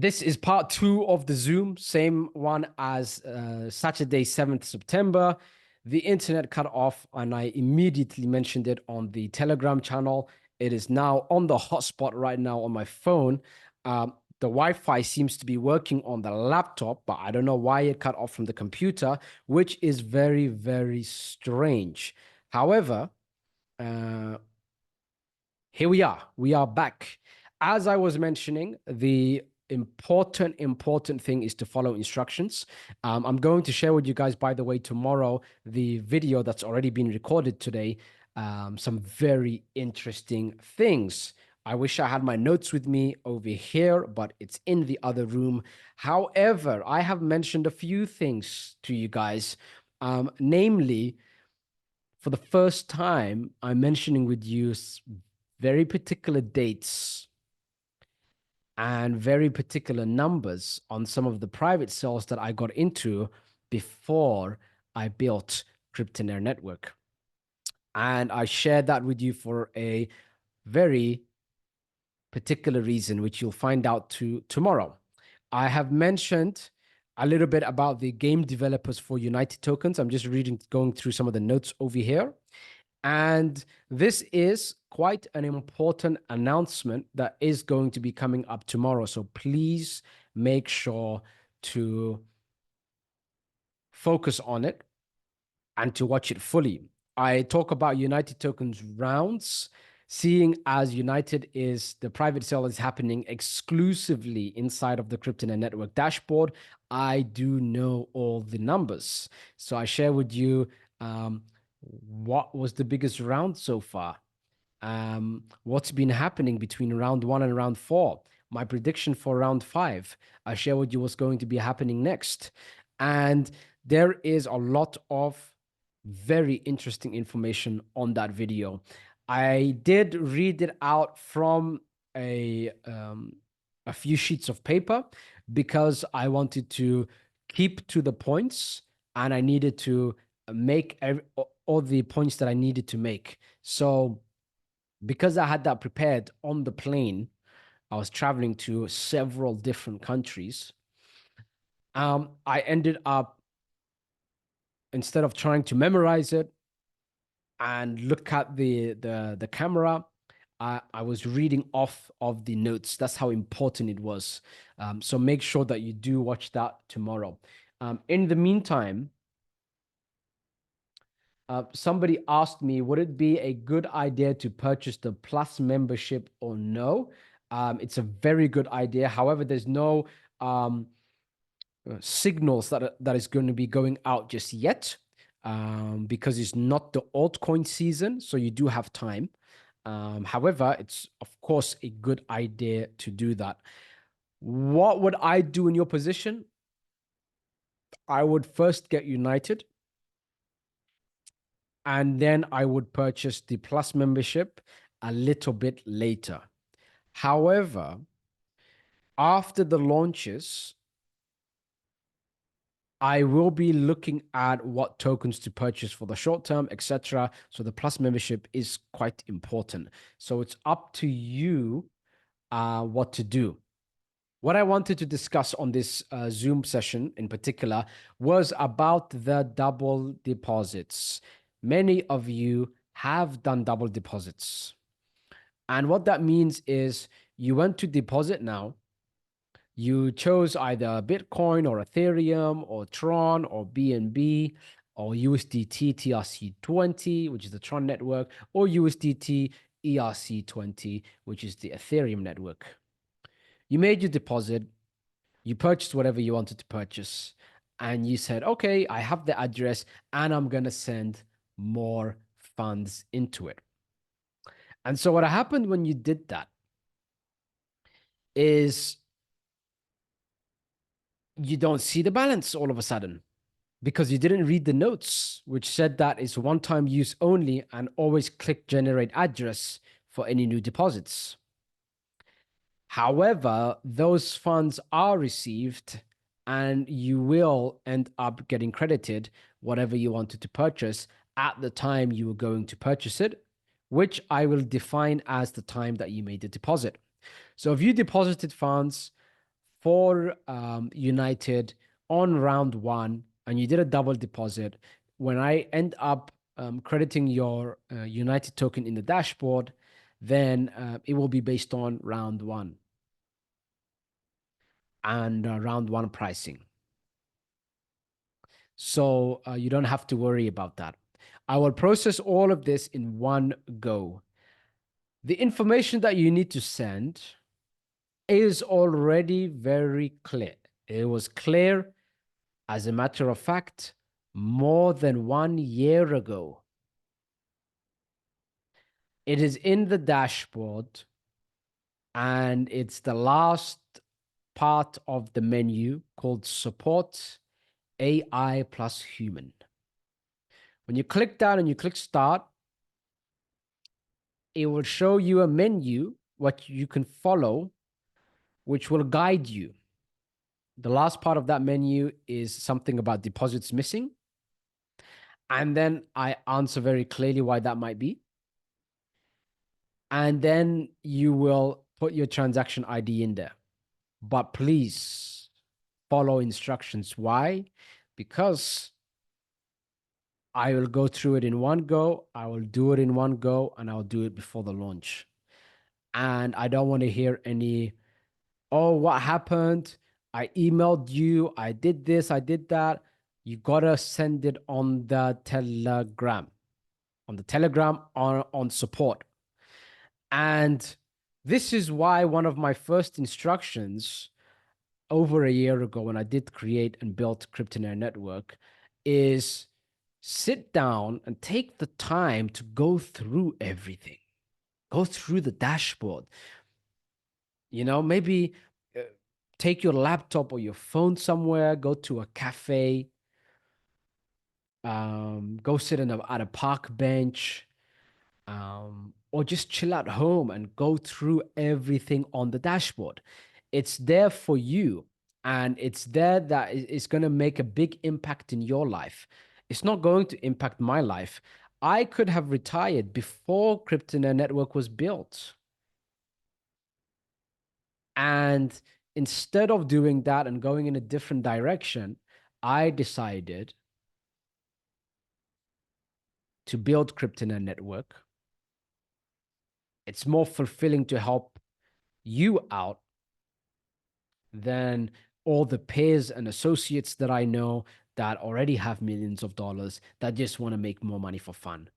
This is part 2 of the Zoom, same one as Saturday, 7th September. The internet cut off, and I immediately mentioned it on the Telegram channel. It is now on the hotspot right now on my phone. The Wi-Fi seems to be working on the laptop, but I don't know why it cut off from the computer, which is very, very strange. However, here we are. We are back. As I was mentioning, the important thing is to follow instructions. I'm going to share with you guys, by the way, tomorrow, the video that's already been recorded today. Some very interesting things. I wish I had my notes with me over here, but it's in the other room. However, I have mentioned a few things to you guys, namely, for the first time, I'm mentioning with you very particular dates and very particular numbers on some of the private sales that I got into before I built Cryptonaire Network. And I shared that with you for a very particular reason, which you'll find out tomorrow. I have mentioned a little bit about the game developers for United Tokens. I'm just going through some of the notes over here. And this is quite an important announcement that is going to be coming up tomorrow. So please make sure to focus on it and to watch it fully. I talk about United Tokens rounds, seeing as United is the private sale is happening exclusively inside of the Cryptonaire Network dashboard. I do know all the numbers. So I share with you what was the biggest round so far? What's been happening between round 1 and round 4? My prediction for round 5. I share with you what's going to be happening next. And there is a lot of very interesting information on that video. I did read it out from a few sheets of paper because I wanted to keep to the points, and I needed to make all the points that I needed to make. So because I had that prepared on the plane, I was traveling to several different countries. I ended up, instead of trying to memorize it and look at the camera, I was reading off of the notes. That's how important it was. So make sure that you do watch that tomorrow. In the meantime, somebody asked me, would it be a good idea to purchase the Plus membership or no? It's a very good idea. However, there's no signals that is going to be going out just yet, because it's not the altcoin season, so you do have time. However, it's of course a good idea to do that. What would I do in your position? I would first get United, and then I would purchase the Plus membership a little bit later. However, after the launches, I will be looking at what tokens to purchase for the short term, etc. So the Plus membership is quite important. So it's up to you what to do. What I wanted to discuss on this Zoom session in particular was about the double deposits. Many of you have done double deposits. And what that means is you went to deposit now. You chose either Bitcoin or Ethereum or Tron or BNB or USDT TRC20, which is the Tron network, or USDT ERC20, which is the Ethereum network. You made your deposit, you purchased whatever you wanted to purchase, and you said, okay, I have the address and I'm going to send more funds into it. And so what happened when you did that is you don't see the balance all of a sudden because you didn't read the notes, which said that it's one-time use only and always click generate address for any new deposits. However, those funds are received and you will end up getting credited whatever you wanted to purchase at the time you were going to purchase it, which I will define as the time that you made the deposit. So if you deposited funds for United on round one and you did a double deposit, when I end up crediting your United token in the dashboard, then it will be based on round one and round one pricing. So you don't have to worry about that. I will process all of this in one go. The information that you need to send is already very clear. It was clear, as a matter of fact, more than 1 year ago. It is in the dashboard and it's the last part of the menu called Support AI plus Human. When you click that and you click Start, it will show you a menu, what you can follow, which will guide you. The last part of that menu is something about deposits missing. And then I answer very clearly why that might be. And then you will put your transaction ID in there. But please follow instructions. Why? Because I will go through it in one go. I will do it in one go and I'll do it before the launch. And I don't want to hear any, oh, what happened? I emailed you. I did this. I did that. You got to send it on the Telegram, on support. And this is why one of my first instructions over a year ago when I did create and build Cryptonaire Network is sit down and take the time to go through everything. Go through the dashboard. You know, maybe take your laptop or your phone somewhere, go to a cafe, go sit at a park bench, or just chill at home and go through everything on the dashboard. It's there for you, and it's there that it's going to make a big impact in your life. It's not going to impact my life. I could have retired before Cryptonaire Network was built. And instead of doing that and going in a different direction, I decided to build Cryptonaire Network. It's more fulfilling to help you out than all the peers and associates that I know that already have millions of dollars that just want to make more money for fun.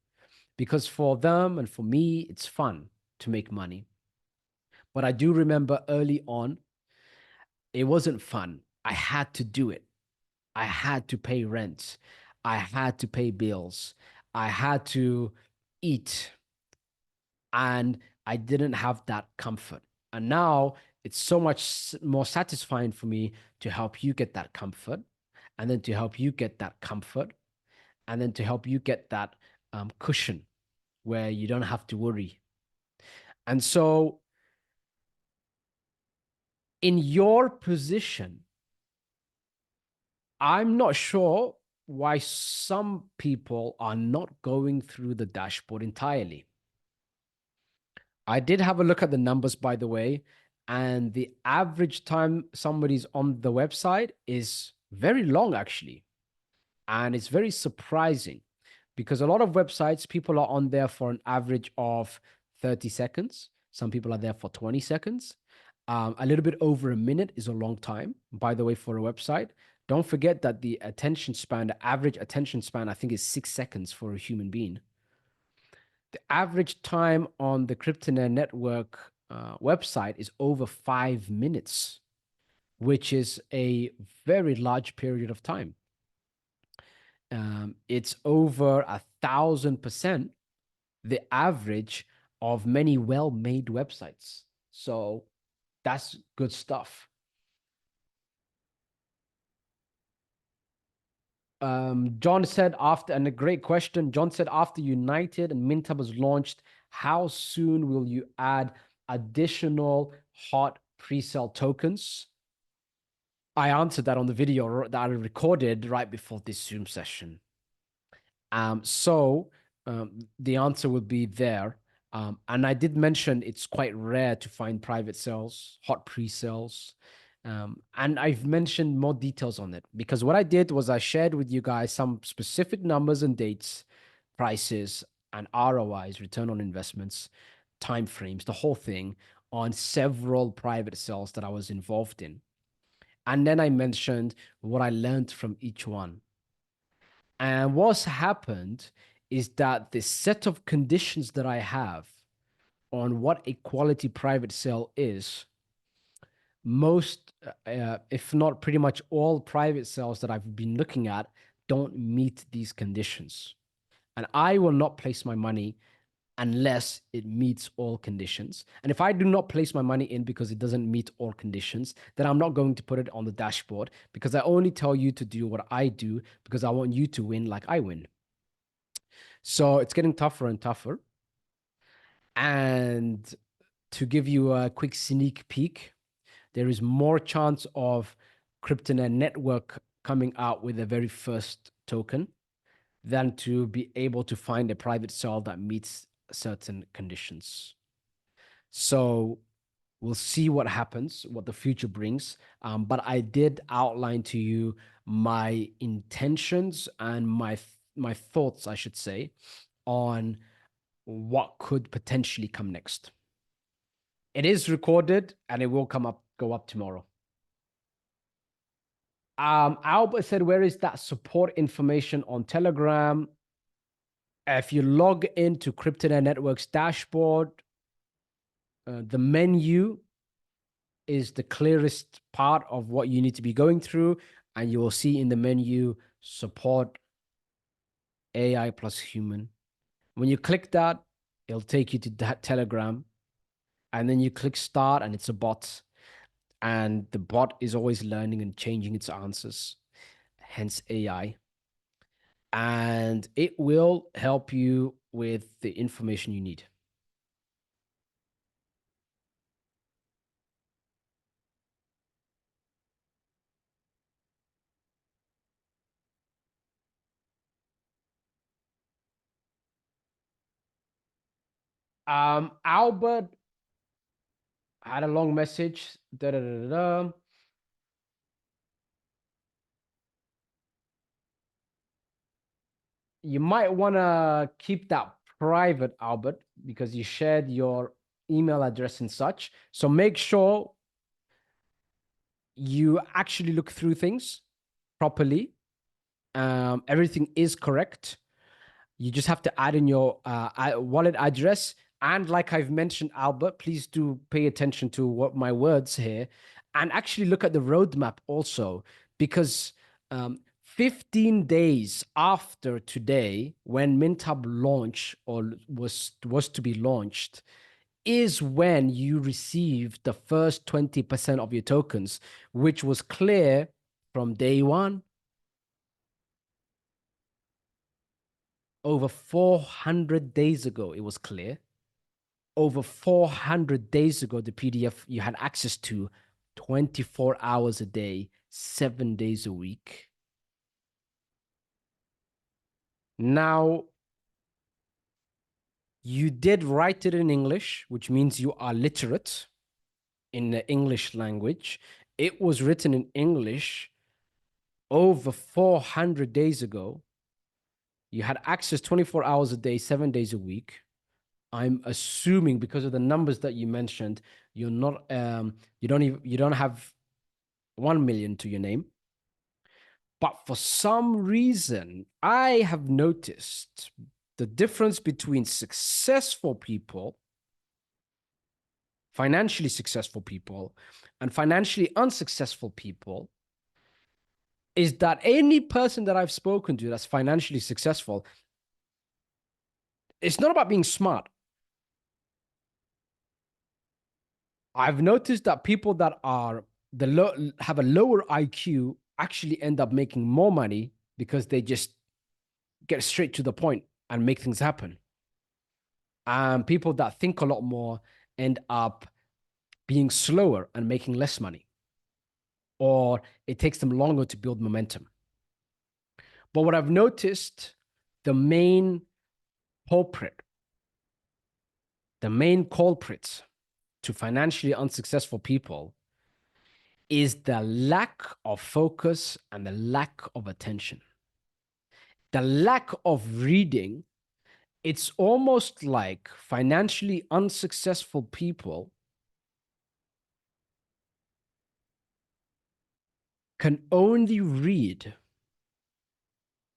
Because for them and for me, it's fun to make money. But I do remember early on, it wasn't fun. I had to do it. I had to pay rent. I had to pay bills. I had to eat. And I didn't have that comfort. And now it's so much more satisfying for me to help you get that comfort, and then to help you get that comfort, and then to help you get that cushion where you don't have to worry. And so, in your position, I'm not sure why some people are not going through the dashboard entirely. I did have a look at the numbers, by the way, and the average time somebody's on the website is very long, actually. And it's very surprising because a lot of websites, people are on there for an average of 30 seconds. Some people are there for 20 seconds. A little bit over a minute is a long time, by the way, for a website. Don't forget that the attention span, the average attention span, I think is 6 seconds for a human being. The average time on the Cryptonaire Network website is over 5 minutes, which is a very large period of time. It's over 1,000% the average of many well-made websites. So that's good stuff. John said after, and a great question, John said after United and Mintab was launched, how soon will you add additional hot pre-sale tokens? I answered that on the video that I recorded right before this Zoom session. The answer would be there. And I did mention it's quite rare to find private sales, hot pre-sales. And I've mentioned more details on it because what I did was I shared with you guys some specific numbers and dates, prices, and ROIs, return on investments, timeframes, the whole thing on several private sales that I was involved in. And then I mentioned what I learned from each one. And what's happened is that the set of conditions that I have on what a quality private sale is, most, if not pretty much all private sales that I've been looking at don't meet these conditions. And I will not place my money unless it meets all conditions. And if I do not place my money in because it doesn't meet all conditions, then I'm not going to put it on the dashboard because I only tell you to do what I do because I want you to win like I win. So it's getting tougher and tougher. And to give you a quick sneak peek, there is more chance of Kryptonet Network coming out with the very first token than to be able to find a private sale that meets certain conditions. So we'll see what happens, what the future brings. But I did outline to you my intentions and my thoughts, I should say, on what could potentially come next. It is recorded and it will go up tomorrow. Albert said, where is that support information on Telegram? If you log into Kryptonet Network's dashboard, the menu is the clearest part of what you need to be going through. And you will see in the menu, support AI plus human. When you click that, it'll take you to that Telegram. And then you click start and it's a bot. And the bot is always learning and changing its answers, hence AI. And it will help you with the information you need. Albert had a long message. Da, da, da, da, da. You might want to keep that private, Albert, because you shared your email address and such. So make sure you actually look through things properly. Everything is correct. You just have to add in your wallet address. And like I've mentioned, Albert, please do pay attention to what my words here and actually look at the roadmap also, because 15 days after today, when MintHub launch or was to be launched, is when you receive the first 20% of your tokens, which was clear from day one. Over 400 days ago, it was clear. Over 400 days ago, the PDF you had access to 24 hours a day, 7 days a week. Now, you did write it in English, which means you are literate in the English language. It was written in English over 400 days ago. You had access 24 hours a day, 7 days a week. I'm assuming because of the numbers that you mentioned, you're not you don't have 1 million to your name. But for some reason, I have noticed the difference between successful people, financially successful people, and financially unsuccessful people is that any person that I've spoken to that's financially successful, it's not about being smart. I've noticed that people that are have a lower IQ actually end up making more money because they just get straight to the point and make things happen. And people that think a lot more end up being slower and making less money, or it takes them longer to build momentum. But what I've noticed, the main culprit, the main culprits to financially unsuccessful people is the lack of focus and the lack of attention. The lack of reading, it's almost like financially unsuccessful people can only read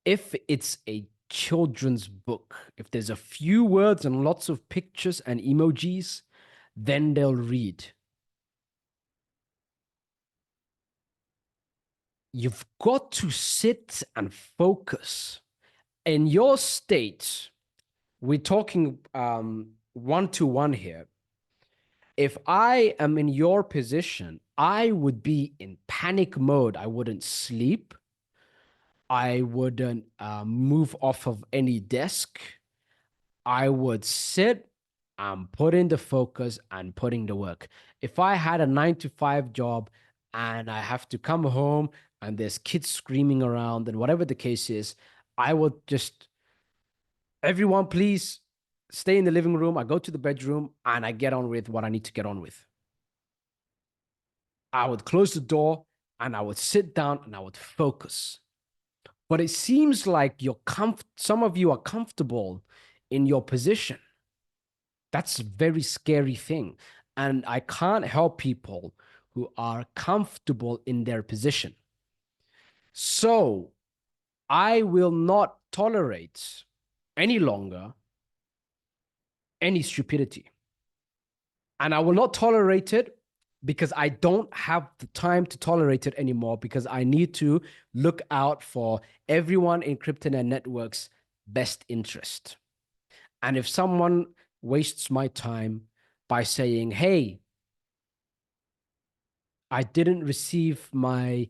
if it's a children's book. If there's a few words and lots of pictures and emojis, then they'll read. You've got to sit and focus. In your state, we're talking one-to-one here. If I am in your position, I would be in panic mode. I wouldn't sleep. I wouldn't move off of any desk. I would sit and put in the focus and put in the work. If I had a 9 to 5 job and I have to come home and there's kids screaming around and whatever the case is, I would just, everyone, please stay in the living room. I go to the bedroom and I get on with what I need to get on with. I would close the door and I would sit down and I would focus. But it seems like some of you are comfortable in your position. That's a very scary thing. And I can't help people who are comfortable in their position. So I will not tolerate any longer any stupidity. And I will not tolerate it because I don't have the time to tolerate it anymore, because I need to look out for everyone in CryptoNet Network's best interest. And if someone wastes my time by saying, hey, I didn't receive my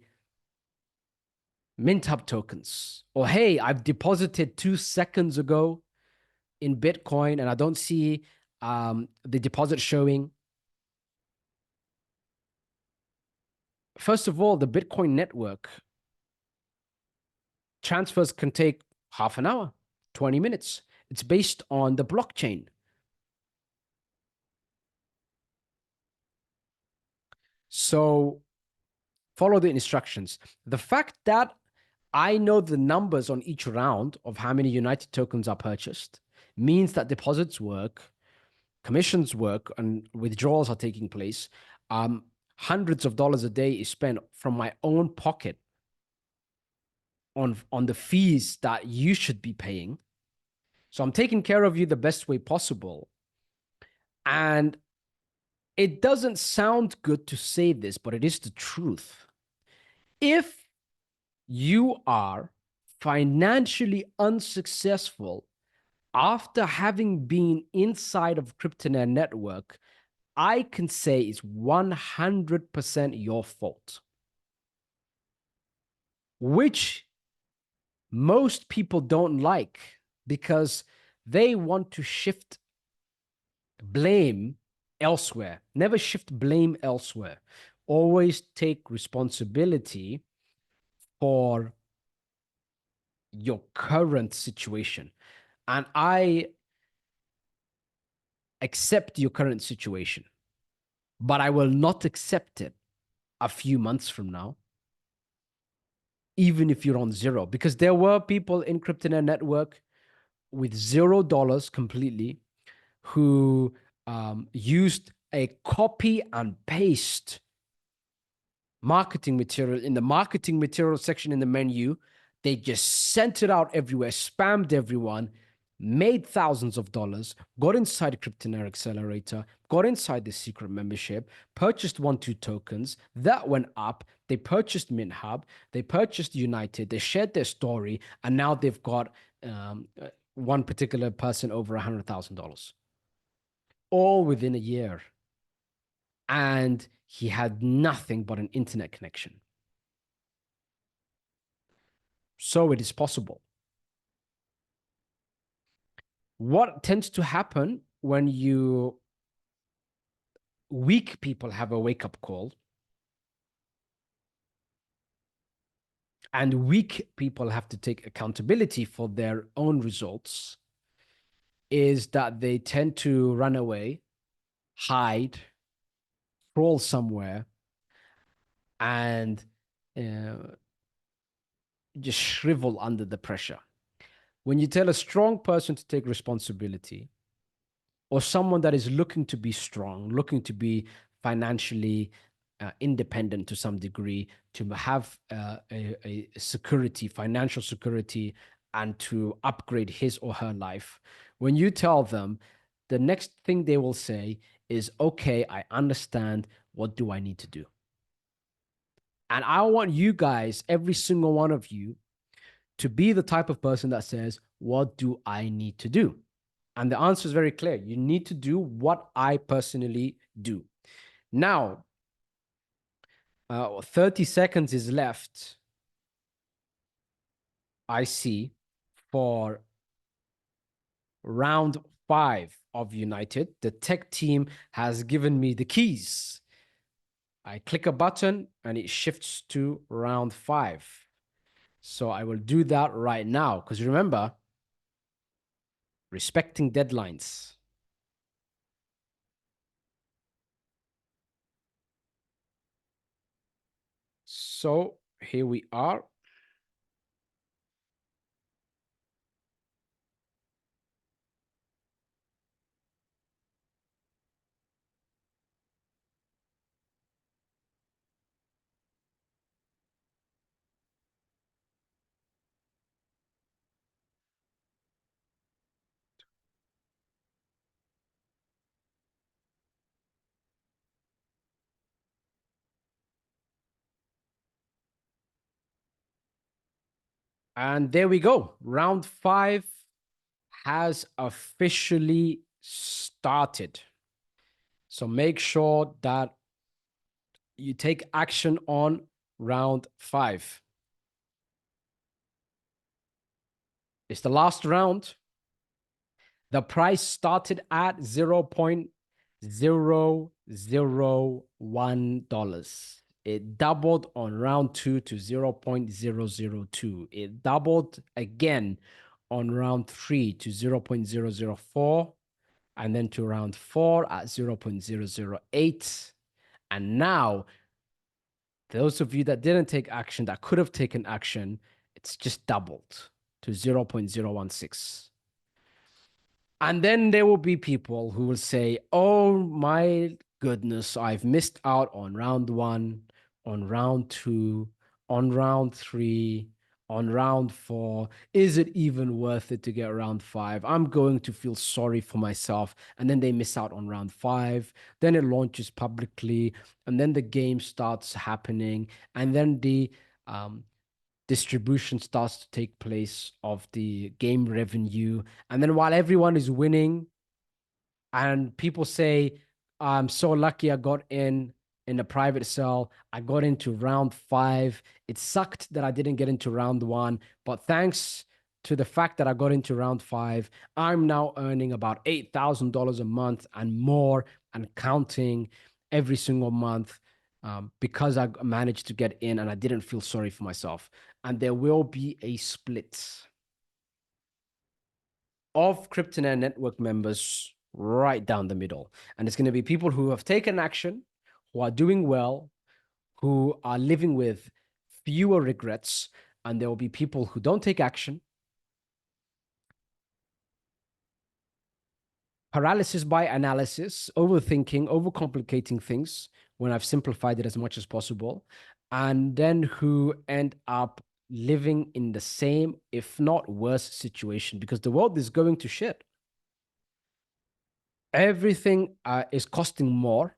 MintHub tokens, or hey, I've deposited 2 seconds ago in Bitcoin and I don't see the deposit showing. First of all, the Bitcoin network transfers can take half an hour, 20 minutes. It's based on the blockchain. So follow the instructions. The fact that I know the numbers on each round of how many United tokens are purchased means that deposits work, commissions work, and withdrawals are taking place. Hundreds of dollars a day is spent from my own pocket on the fees that you should be paying. So I'm taking care of you the best way possible. And it doesn't sound good to say this, but it is the truth. If you are financially unsuccessful after having been inside of CryptoNet Network, I can say it's 100% your fault, which most people don't like, because they want to shift blame elsewhere. Never shift blame elsewhere. Always take responsibility for your current situation. And I accept your current situation, but I will not accept it a few months from now, even if you're on zero, because there were people in CryptoNet Network with $0 completely who used a copy and paste marketing material in the marketing material section in the menu. They just sent it out everywhere, spammed everyone, made thousands of dollars, got inside CryptoNet Accelerator, got inside the secret membership, purchased 1-2 tokens. That went up. They purchased MintHub. They purchased United. They shared their story. And now they've got one particular person over $100,000, all within a year. And he had nothing but an internet connection. So it is possible. What tends to happen when weak people have a wake-up call, and weak people have to take accountability for their own results, is that they tend to run away, hide, crawl somewhere, and uh, just shrivel under the pressure. When you tell a strong person to take responsibility, or someone that is looking to be strong, looking to be financially independent to some degree, to have a security, financial security, and to upgrade his or her life, when you tell them, the next thing they will say is, okay, I understand. What do I need to do? And I want you guys, every single one of you, to be the type of person that says, what do I need to do? And the answer is very clear. You need to do what I personally do. Now, 30 seconds is left, I see, for round 5 of United. The tech team has given me the keys. I click a button and it shifts to round 5. So I will do that right now, because remember, respecting deadlines. So here we are. And there we go. Round 5 has officially started. So make sure that you take action on round 5. It's the last round. The price started at $0.001. It doubled on round 2 to 0.002. It doubled again on round 3 to 0.004, and then to round 4 at 0.008. And now, those of you that didn't take action, that could have taken action, it's just doubled to 0.016. And then there will be people who will say, oh my goodness, I've missed out on round 1, on round 2, on round 3, on round 4. Is it even worth it to get round 5? I'm going to feel sorry for myself. And then they miss out on round 5. Then it launches publicly. And then the game starts happening. And then the distribution starts to take place of the game revenue. And then while everyone is winning, and people say, I'm so lucky I got in a private cell. I got into round 5. It sucked that I didn't get into round 1, but thanks to the fact that I got into round 5, I'm now earning about $8,000 a month and more, and counting every single month, because I managed to get in and I didn't feel sorry for myself. And there will be a split of Kryptonet network members right down the middle. And it's going to be people who have taken action, who are doing well, who are living with fewer regrets. And there will be people who don't take action. Paralysis by analysis, overthinking, overcomplicating things when I've simplified it as much as possible. And then who end up living in the same, if not worse, situation, because the world is going to shit. Everything is costing more.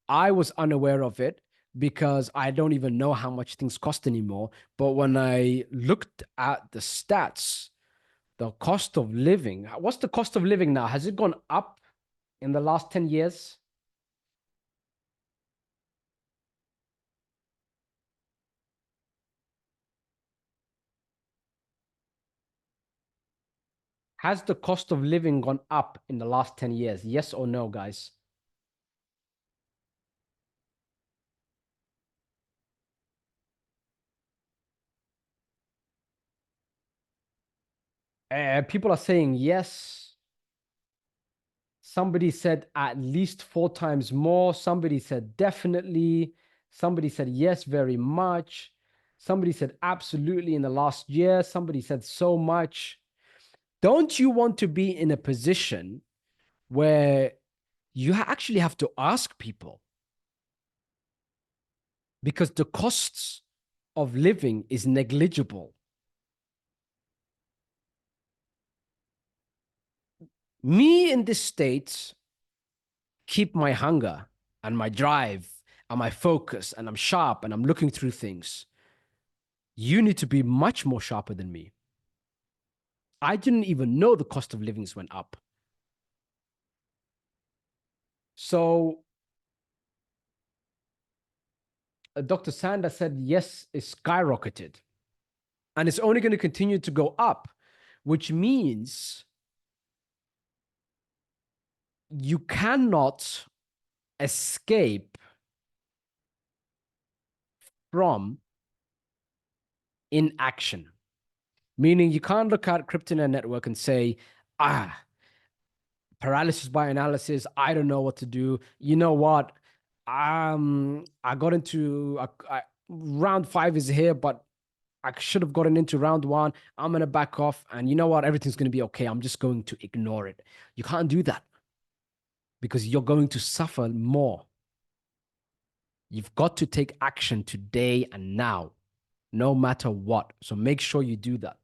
I was unaware of it because I don't even know how much things cost anymore. But when I looked at the stats, the cost of living, what's the cost of living now? Has it gone up in the last 10 years? Has the cost of living gone up in the last 10 years? Yes or no, guys? People are saying yes. Somebody said at least 4 times more. Somebody said definitely. Somebody said yes, very much. Somebody said absolutely in the last year. Somebody said so much. Don't you want to be in a position where you actually have to ask people? Because the costs of living is negligible. Me in this state keep my hunger and my drive and my focus, and I'm sharp and I'm looking through things. You need to be much more sharper than me. I didn't even know the cost of livings went up. So Dr. Sanders said, yes, it skyrocketed. And it's only going to continue to go up, which means you cannot escape from inaction. Meaning you can't look at Kryptonite Network and say, paralysis by analysis. I don't know what to do. You know what? I got into round 5 is here, but I should have gotten into round 1. I'm gonna back off, and you know what? Everything's gonna be okay. I'm just going to ignore it. You can't do that because you're going to suffer more. You've got to take action today and now, no matter what. So make sure you do that.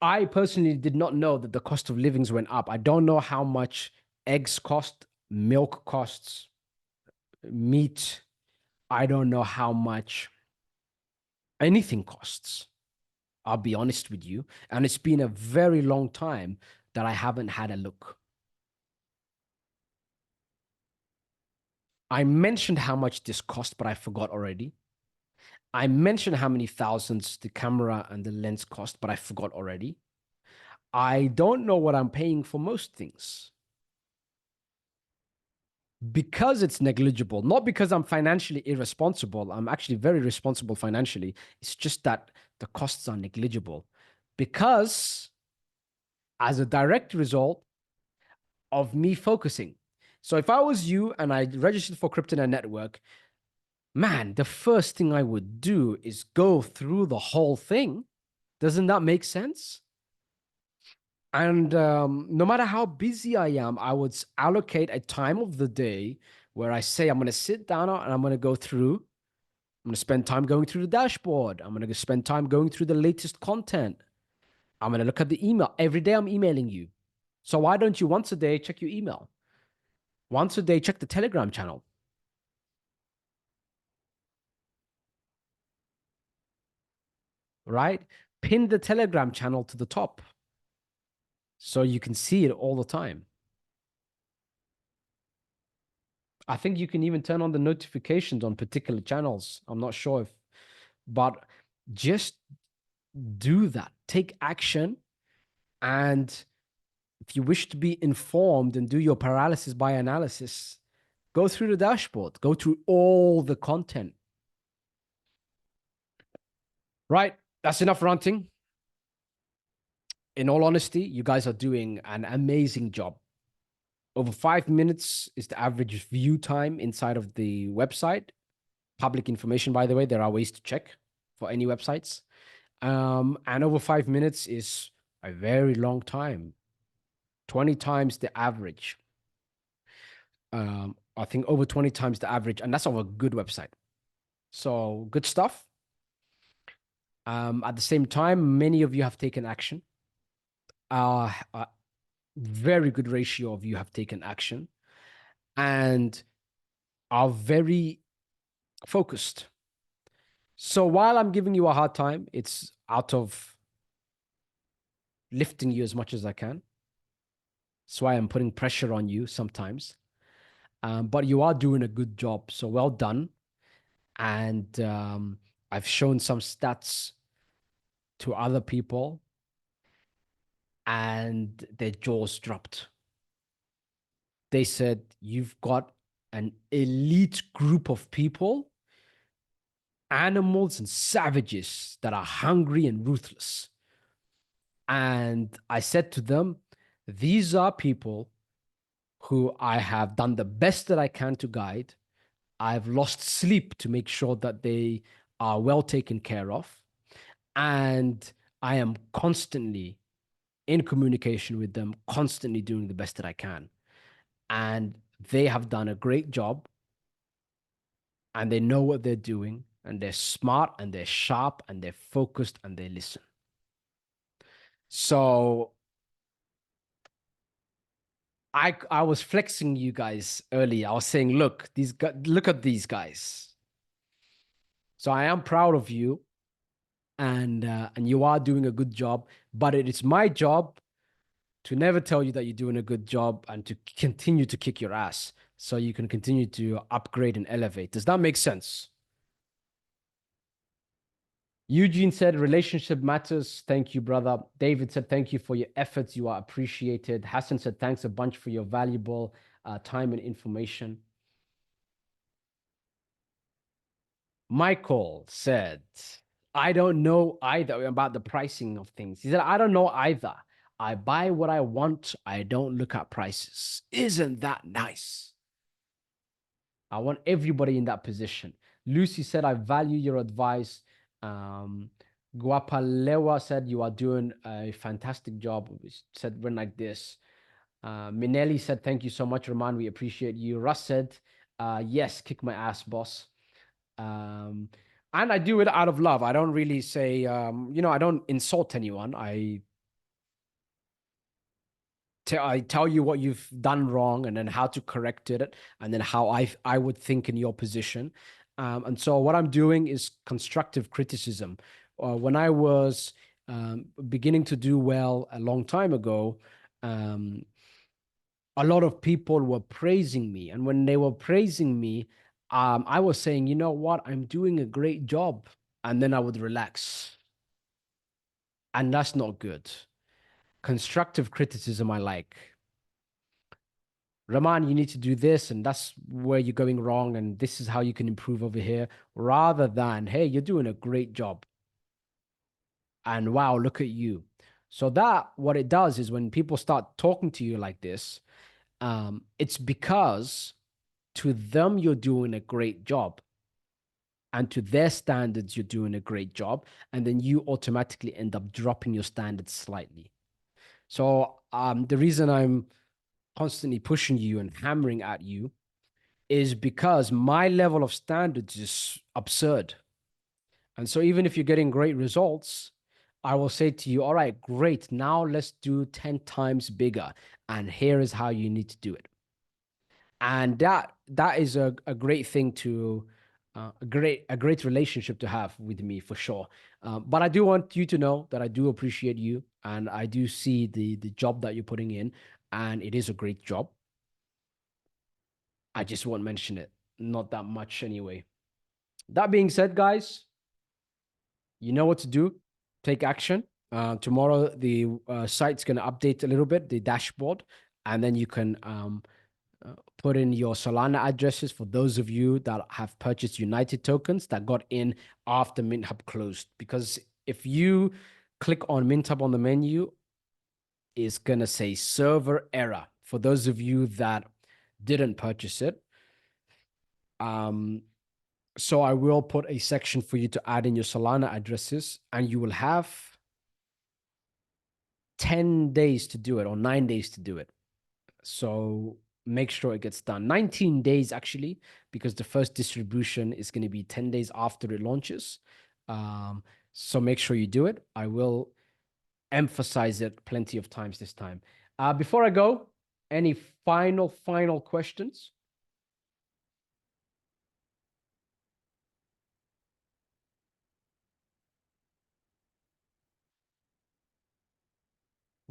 I personally did not know that the cost of livings went up. I don't know how much eggs cost, milk costs, meat. I don't know how much anything costs. I'll be honest with you. And it's been a very long time that I haven't had a look. I mentioned how much this cost, but I forgot already. I mentioned how many thousands the camera and the lens cost, but I forgot already. I don't know what I'm paying for most things because it's negligible, not because I'm financially irresponsible. I'm actually very responsible financially. It's just that the costs are negligible because as a direct result of me focusing. So if I was you and I registered for Kryptonite Network, man, the first thing I would do is go through the whole thing. Doesn't that make sense? And no matter how busy I am, I would allocate a time of the day where I say, I'm going to sit down and I'm going to go through. I'm going to spend time going through the dashboard. I'm going to spend time going through the latest content. I'm going to look at the email. Every day I'm emailing you. So why don't you once a day check your email? Once a day, check the Telegram channel. Right? Pin the Telegram channel to the top so you can see it all the time. I think you can even turn on the notifications on particular channels. I'm not sure if, but just do that. Take action. And if you wish to be informed and do your paralysis by analysis, go through the dashboard, go through all the content. Right. That's enough ranting. In all honesty, you guys are doing an amazing job. Over 5 minutes is the average view time inside of the website. Public information, by the way, there are ways to check for any websites. And over 5 minutes is a very long time, 20 times the average. I think over 20 times the average, and that's on a good website. So good stuff. At the same time, many of you have taken action. A very good ratio of you have taken action and are very focused. So while I'm giving you a hard time, it's out of lifting you as much as I can. That's why I'm putting pressure on you sometimes. But you are doing a good job. So well done. And I've shown some stats to other people and their jaws dropped. They said, you've got an elite group of people, animals and savages that are hungry and ruthless. And I said to them, these are people who I have done the best that I can to guide. I've lost sleep to make sure that they are well taken care of. And I am constantly in communication with them, constantly doing the best that I can. And they have done a great job, and they know what they're doing, and they're smart and they're sharp and they're focused and they listen. So I was flexing you guys earlier. I was saying, look, these guys, look at these guys. So I am proud of you, and you are doing a good job. But it is my job to never tell you that you're doing a good job and to continue to kick your ass so you can continue to upgrade and elevate. Does that make sense? Eugene said relationship matters. Thank you, brother. David said thank you for your efforts. You are appreciated. Hassan said thanks a bunch for your valuable time and information. Michael said, I don't know either about the pricing of things. He said, I don't know either. I buy what I want. I don't look at prices. Isn't that nice? I want everybody in that position. Lucy said, I value your advice. Um, Guapalewa said, you are doing a fantastic job. Said, when like this. Minelli said, thank you so much, Roman. We appreciate you. Russ said, yes, kick my ass, boss. Um, and I do it out of love. I don't really say, I don't insult anyone. I tell you what you've done wrong and then how to correct it, and then how I would think in your position. And so what I'm doing is constructive criticism. When I was beginning to do well a long time ago, um, a lot of people were praising me. And when they were praising me, I was saying, you know what, I'm doing a great job. And then I would relax. And that's not good. Constructive criticism, I like. Rahman, you need to do this, and that's where you're going wrong, and this is how you can improve over here, rather than, hey, you're doing a great job. And wow, look at you. So that what it does is when people start talking to you like this, it's because to them you're doing a great job. And to their standards, you're doing a great job. And then you automatically end up dropping your standards slightly. So the reason I'm constantly pushing you and hammering at you is because my level of standards is absurd. And so even if you're getting great results, I will say to you, all right, great. Now let's do 10 times bigger. And here is how you need to do it. And that is a great thing to a great relationship to have with me for sure. But I do want you to know that I do appreciate you, and I do see the job that you're putting in, and it is a great job. I just won't mention it, not that much anyway. That being said, guys, you know what to do. Take action. Tomorrow, the site's going to update a little bit, the dashboard, and then you can put in your Solana addresses for those of you that have purchased United tokens that got in after MintHub closed. Because if you click on MintHub on the menu, it's going to say server error for those of you that didn't purchase it. So I will put a section for you to add in your Solana addresses, and you will have 10 days to do it, or 9 days to do it. So make sure it gets done. 19 days actually, because the first distribution is going to be 10 days after it launches. So make sure you do it. I will emphasize it plenty of times this time. Before I go, any final questions?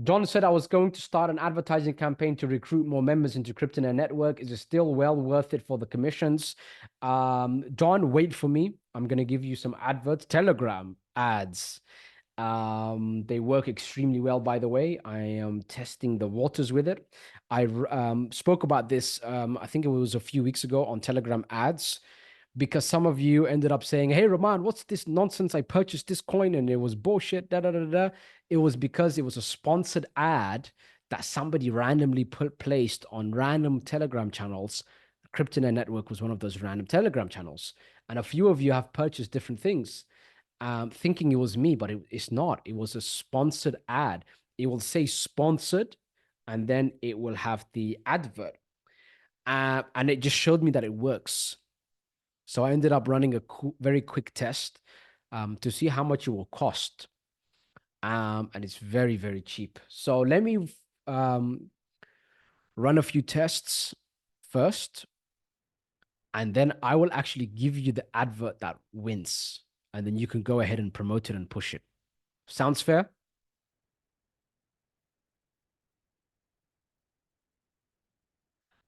John said, I was going to start an advertising campaign to recruit more members into Cryptonet Network. Is it still well worth it for the commissions? John, wait for me. I'm going to give you some adverts, Telegram ads. They work extremely well, by the way. I am testing the waters with it. I spoke about this, I think it was a few weeks ago on Telegram ads, because some of you ended up saying, hey, Roman, what's this nonsense? I purchased this coin and it was bullshit. Da, da, da, da. It was because it was a sponsored ad that somebody randomly placed on random Telegram channels. Kryptonet Network was one of those random Telegram channels. And a few of you have purchased different things, thinking it was me, but it's not. It was a sponsored ad. It will say sponsored, and then it will have the advert. And it just showed me that it works. So I ended up running a very quick test to see how much it will cost. And it's very, very cheap. So let me run a few tests first, and then I will actually give you the advert that wins. And then you can go ahead and promote it and push it. Sounds fair?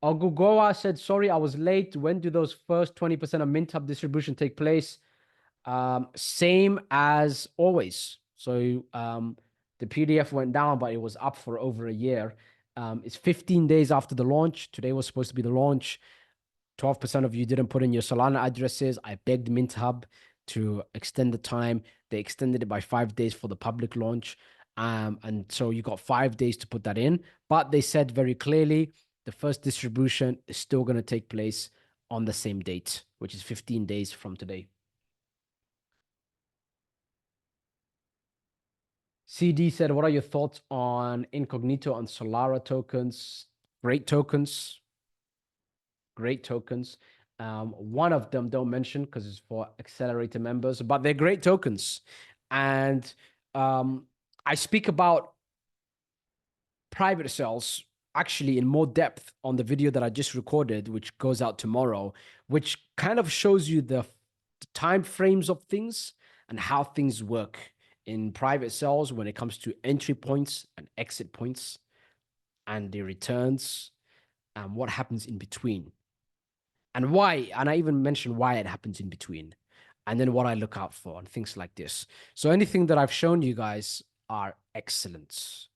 Ogugoa said, sorry, I was late. When do those first 20% of MintHub distribution take place? Same as always. So the PDF went down, but it was up for over a year. It's 15 days after the launch. Today was supposed to be the launch. 12% of you didn't put in your Solana addresses. I begged MintHub to extend the time. They extended it by 5 days for the public launch. And so you got 5 days to put that in. But they said very clearly the first distribution is still going to take place on the same date, which is 15 days from today. CD said, what are your thoughts on Incognito and Solara tokens? Great tokens. Great tokens. One of them don't mention because it's for accelerator members, but they're great tokens. And I speak about private sales actually in more depth on the video that I just recorded, which goes out tomorrow, which kind of shows you the time frames of things and how things work in private sales when it comes to entry points and exit points and the returns and what happens in between and why. And I even mentioned why it happens in between and then what I look out for and things like this. So anything that I've shown you guys are excellent.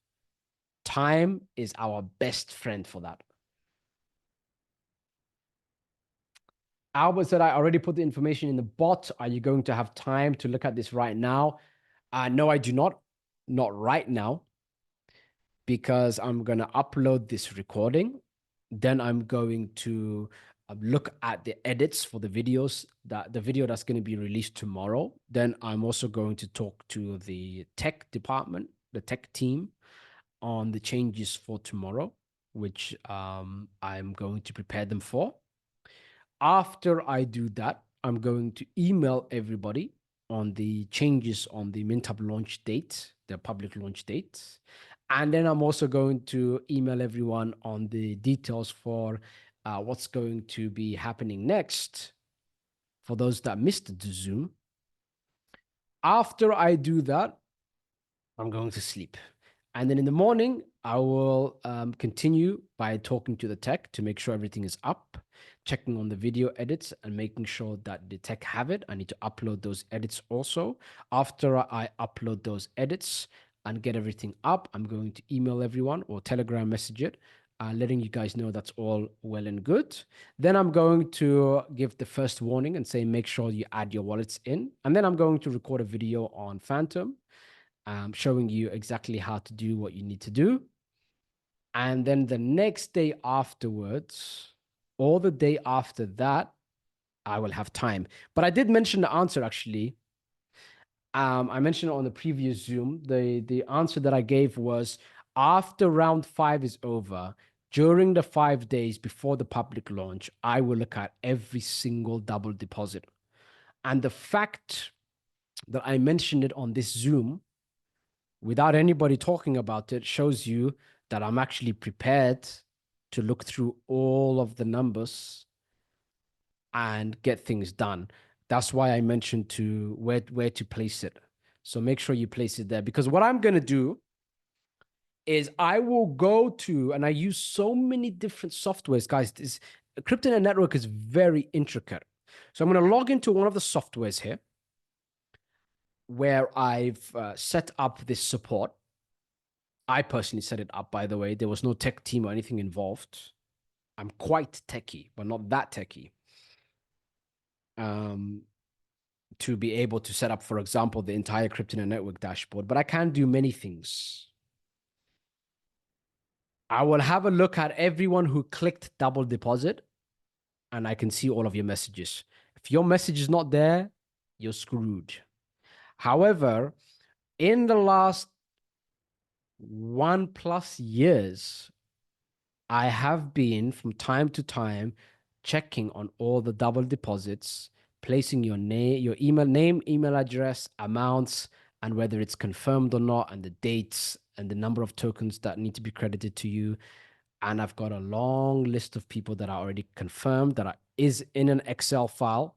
Time is our best friend for that. Albert said, I already put the information in the bot. Are you going to have time to look at this right now? No, I do not. Not right now, because I'm going to upload this recording. Then I'm going to look at the edits for the videos, that the video that's going to be released tomorrow. Then I'm also going to talk to the tech department, the tech team, on the changes for tomorrow, which I'm going to prepare them for. After I do that, I'm going to email everybody on the changes on the MintHub launch date, the public launch date. And then I'm also going to email everyone on the details for what's going to be happening next for those that missed the Zoom. After I do that, I'm going to sleep. And then in the morning, I will continue by talking to the tech to make sure everything is up, checking on the video edits and making sure that the tech have it. I need to upload those edits also. After I upload those edits and get everything up, I'm going to email everyone or Telegram message it, letting you guys know that's all well and good. Then I'm going to give the first warning and say, make sure you add your wallets in. And then I'm going to record a video on Phantom, showing you exactly how to do what you need to do. And then the next day afterwards, or the day after that, I will have time. But I did mention the answer actually. I mentioned it on the previous Zoom. The answer that I gave was after round 5 is over, during the 5 days before the public launch, I will look at every single double deposit. And the fact that I mentioned it on this Zoom without anybody talking about it shows you that I'm actually prepared to look through all of the numbers and get things done. That's why I mentioned to where to place it. So make sure you place it there, because what I'm going to do is I will go to, and I use so many different softwares, guys. This Kryptonet Network is very intricate. So I'm going to log into one of the softwares here where I've set up this support. I personally set it up, by the way. There was no tech team or anything involved. I'm quite techie, but not that techie. To be able to set up, for example, the entire Kryptonet Network dashboard, but I can do many things. I will have a look at everyone who clicked double deposit, and I can see all of your messages. If your message is not there, you're screwed. However, in the last 1+ years, I have been from time to time checking on all the double deposits, placing your name, your email address, amounts, and whether it's confirmed or not, and the dates and the number of tokens that need to be credited to you. And I've got a long list of people that are already confirmed is in an Excel file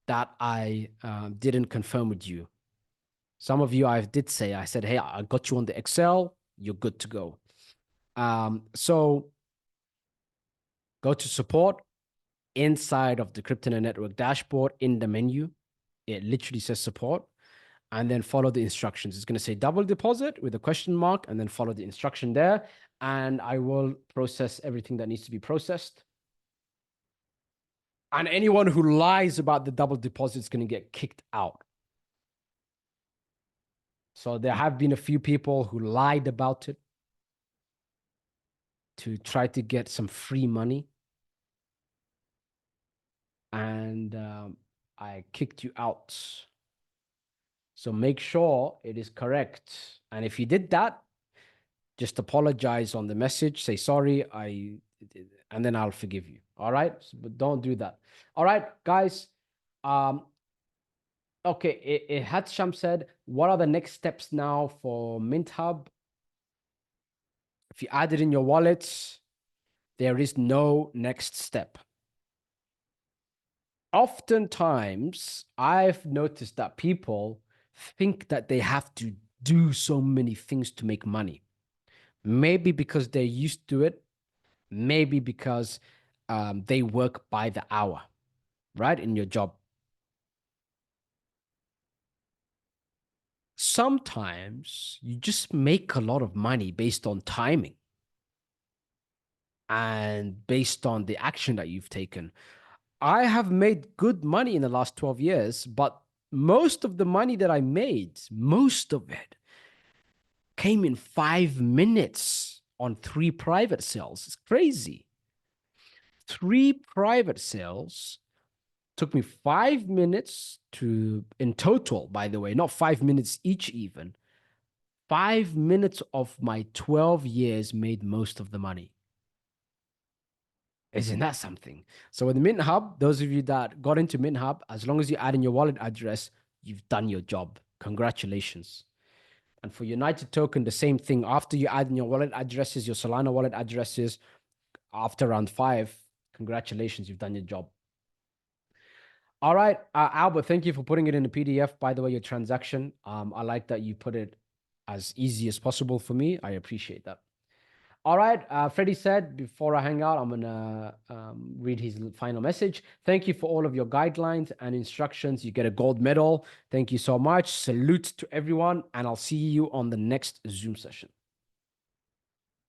that I didn't confirm with you. Some of you I said, hey, I got you on the Excel, you're good to go. So go to support. Inside of the Cryptonet Network dashboard, in the menu, it literally says support, and then follow the instructions. It's going to say double deposit with a question mark, and then follow the instruction there. And I will process everything that needs to be processed. And anyone who lies about the double deposit is going to get kicked out. So there have been a few people who lied about it to try to get some free money. And I kicked you out. So make sure it is correct. And if you did that, just apologize on the message, say sorry, and then I'll forgive you. All right. But don't do that. All right, guys. Okay. Hatsham said, what are the next steps now for MintHub? If you add it in your wallet, there is no next step. Oftentimes, I've noticed that people think that they have to do so many things to make money. Maybe because they're used to it. Maybe because they work by the hour, right, in your job. Sometimes you just make a lot of money based on timing and based on the action that you've taken. I have made good money in the last 12 years, but most of the money that I made, most of it came in 5 minutes on 3 private sales. It's crazy. 3 private sales took me 5 minutes in total, by the way, not 5 minutes each even. 5 minutes of my 12 years made most of the money. Isn't that something? So with MintHub, those of you that got into MintHub, as long as you add in your wallet address, you've done your job. Congratulations. And for United Token, the same thing. After you add in your wallet addresses, your Solana wallet addresses, after round 5, congratulations, you've done your job. All right, Albert, thank you for putting it in a PDF. By the way, your transaction, I like that you put it as easy as possible for me. I appreciate that. All right, Freddie said, before I hang out, I'm going to read his final message. Thank you for all of your guidelines and instructions. You get a gold medal. Thank you so much. Salute to everyone, and I'll see you on the next Zoom session.